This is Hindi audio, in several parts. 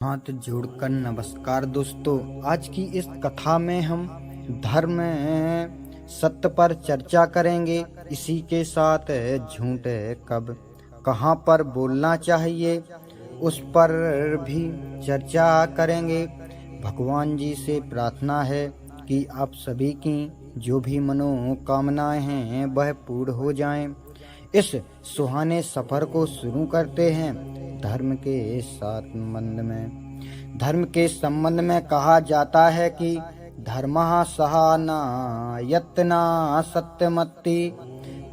हाथ जोड़कर नमस्कार दोस्तों। आज की इस कथा में हम धर्म सत्य पर चर्चा करेंगे। इसी के साथ झूठ कब कहाँ पर बोलना चाहिए उस पर भी चर्चा करेंगे। भगवान जी से प्रार्थना है कि आप सभी की जो भी मनोकामनाएं हैं वह पूर्ण हो जाएं। इस सुहाने सफर को शुरू करते हैं। धर्म के संबंध में कहा जाता है कि धर्मः सहाना यत्ना सत्यमति।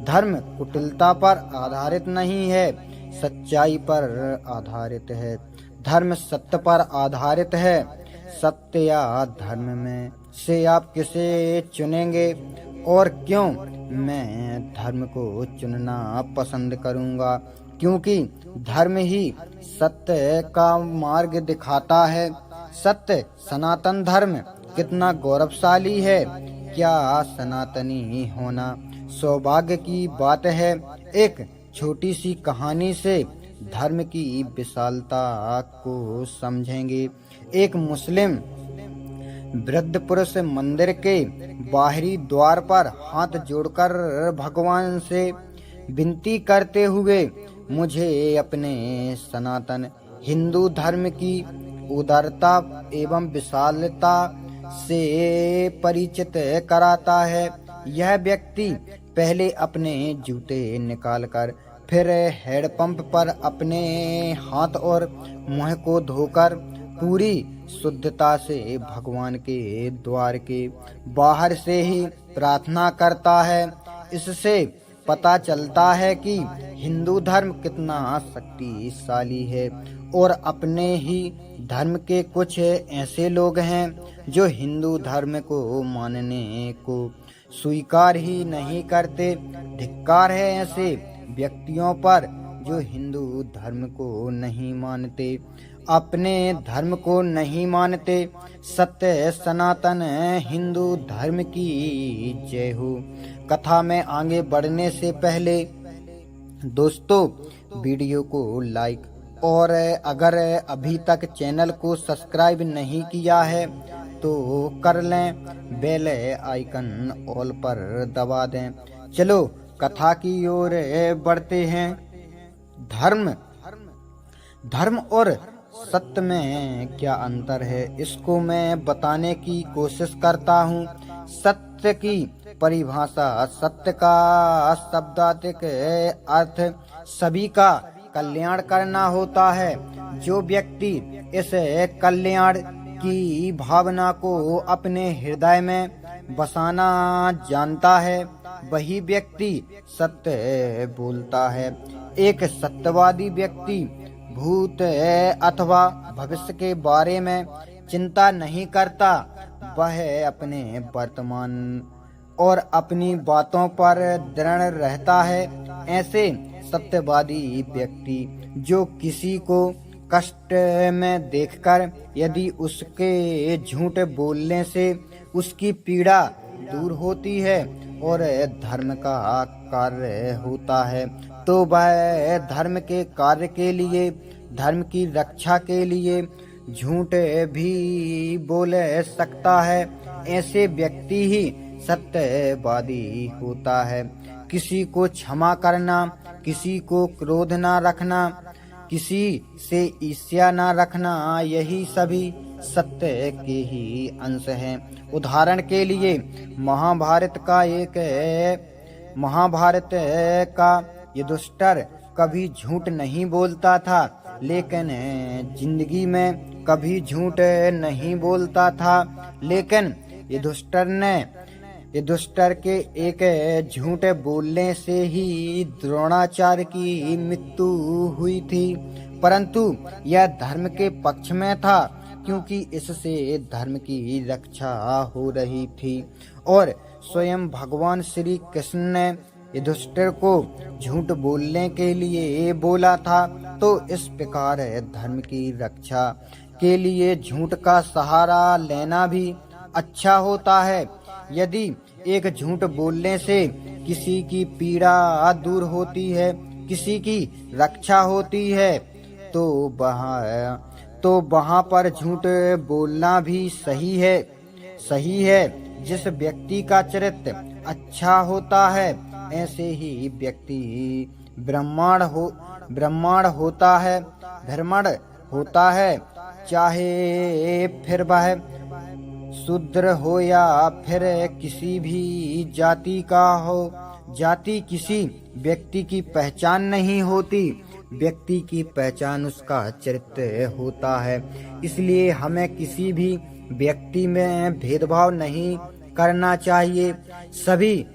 धर्म कुटिलता पर आधारित नहीं है, सच्चाई पर आधारित है। धर्म सत्य पर आधारित है। सत्य या धर्म में से आप किसे चुनेंगे और क्यों? मैं धर्म को चुनना पसंद करूंगा, क्योंकि धर्म ही सत्य का मार्ग दिखाता है। सत्य सनातन धर्म कितना गौरवशाली है। क्या सनातनी होना सौभाग्य की बात है। एक छोटी सी कहानी से धर्म की विशालता को समझेंगे। एक मुस्लिम वृद्ध पुरुष मंदिर के बाहरी द्वार पर हाथ जोड़कर भगवान से विनती करते हुए मुझे अपने सनातन हिंदू धर्म की उदारता एवं विशालता से परिचित कराता है। यह व्यक्ति पहले अपने जूते निकालकर फिर हैंडपंप पर अपने हाथ और मुंह को धोकर पूरी शुद्धता से भगवान के द्वार के बाहर से ही प्रार्थना करता है। इससे पता चलता है कि हिंदू धर्म कितना शक्तिशाली है। और अपने ही धर्म के कुछ ऐसे लोग हैं जो हिंदू धर्म को मानने को स्वीकार ही नहीं करते। धिक्कार है ऐसे व्यक्तियों पर जो हिंदू धर्म को नहीं मानते, अपने धर्म को नहीं मानते। सत्य सनातन हिंदू धर्म की जय हो। कथा में आगे बढ़ने से पहले दोस्तों वीडियो को लाइक और अगर अभी तक चैनल को सब्सक्राइब नहीं किया है तो कर लें। बेल आइकन ऑल पर दबा दें। चलो कथा की ओर बढ़ते हैं। धर्म और सत्य में क्या अंतर है, इसको मैं बताने की कोशिश करता हूँ। सत्य की परिभाषा, सत्य का शब्दार्थ अर्थ सभी का कल्याण करना होता है। जो व्यक्ति इस कल्याण की भावना को अपने हृदय में बसाना जानता है वही व्यक्ति सत्य बोलता है। एक सत्यवादी व्यक्ति भूत अथवा भविष्य के बारे में चिंता नहीं करता। वह अपने वर्तमान और अपनी बातों पर दृढ़ रहता है। ऐसे सत्यवादी व्यक्ति जो किसी को कष्ट में देखकर यदि उसके झूठ बोलने से उसकी पीड़ा दूर होती है और धर्म का कार्य होता है तो वह धर्म के कार्य के लिए, धर्म की रक्षा के लिए झूठ भी बोल सकता है। ऐसे व्यक्ति ही सत्यवादी होता है। किसी को क्षमा करना, किसी को क्रोध ना रखना, किसी से ईर्ष्या ना रखना, यही सभी सत्य के ही अंश हैं। उदाहरण के लिए महाभारत का युधिष्ठिर कभी झूठ नहीं बोलता था, लेकिन जिंदगी में कभी झूठ नहीं बोलता था। लेकिन युधिष्ठिर के एक झूठ बोलने से ही द्रोणाचार्य की मृत्यु हुई थी, परंतु यह धर्म के पक्ष में था, क्योंकि इससे धर्म की रक्षा हो रही थी। और स्वयं भगवान श्री कृष्ण ने युधिष्ठिर को झूठ बोलने के लिए बोला था। तो इस प्रकार धर्म की रक्षा के लिए झूठ का सहारा लेना भी अच्छा होता है। यदि एक झूठ बोलने से किसी की पीड़ा दूर होती है, किसी की रक्षा होती है, तो वह तो वहाँ पर झूठ बोलना भी सही है। जिस व्यक्ति का चरित्र अच्छा होता है, ऐसे ही व्यक्ति ब्राह्मण होता है, चाहे फिर वह शूद्र हो या फिर किसी भी जाति का हो। जाति किसी व्यक्ति की पहचान नहीं होती, व्यक्ति की पहचान उसका चरित्र होता है। इसलिए हमें किसी भी व्यक्ति में भेदभाव नहीं करना चाहिए। सभी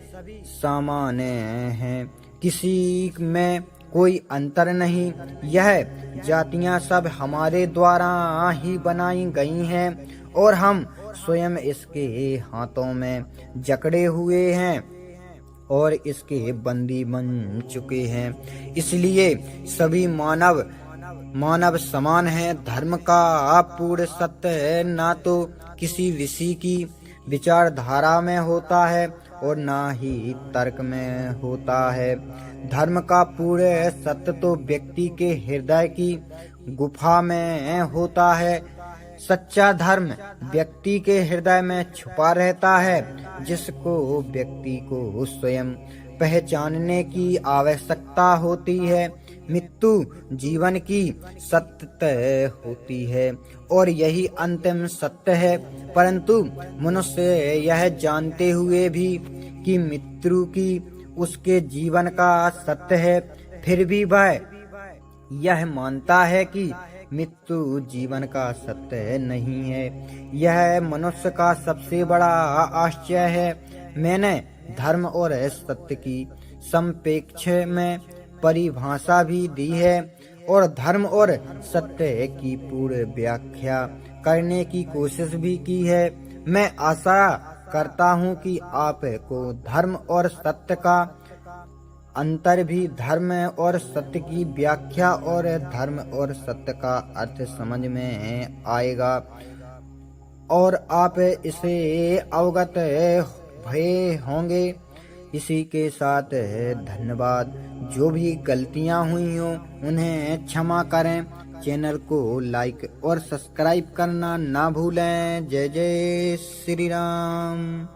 सामान्य हैं, किसी में कोई अंतर नहीं। यह जातियां सब हमारे द्वारा ही बनाई गई हैं और हम स्वयं इसके हाथों में जकड़े हुए हैं और इसके बंदी बन चुके हैं। इसलिए सभी मानव समान हैं। धर्म का पूर्ण सत्य ना तो किसी ऋषि की विचारधारा में होता है और ना ही तर्क में होता है। धर्म का पूर्ण सत्य तो व्यक्ति के हृदय की गुफा में होता है। सच्चा धर्म व्यक्ति के हृदय में छुपा रहता है, जिसको व्यक्ति को स्वयं पहचानने की आवश्यकता होती है। मृत्यु जीवन की सत्य होती है और यही अंतिम सत्य है। परंतु मनुष्य यह जानते हुए भी कि मृत्यु की उसके जीवन का सत्य है, फिर भी वह यह मानता है कि मृत्यु जीवन का सत्य नहीं है। यह मनुष्य का सबसे बड़ा आश्चर्य है। मैंने धर्म और सत्य की संपेक्ष में परिभाषा भी दी है और धर्म और सत्य की पूर्ण व्याख्या करने की कोशिश भी की है। मैं आशा करता हूँ कि आपको धर्म और सत्य का अंतर भी, धर्म और सत्य की व्याख्या और धर्म और सत्य का अर्थ समझ में आएगा और आप इसे अवगत भये होंगे। इसी के साथ धन्यवाद। जो भी गलतियां हुई हो उन्हें क्षमा करें। चैनल को लाइक और सब्सक्राइब करना ना भूलें। जय जय श्री राम।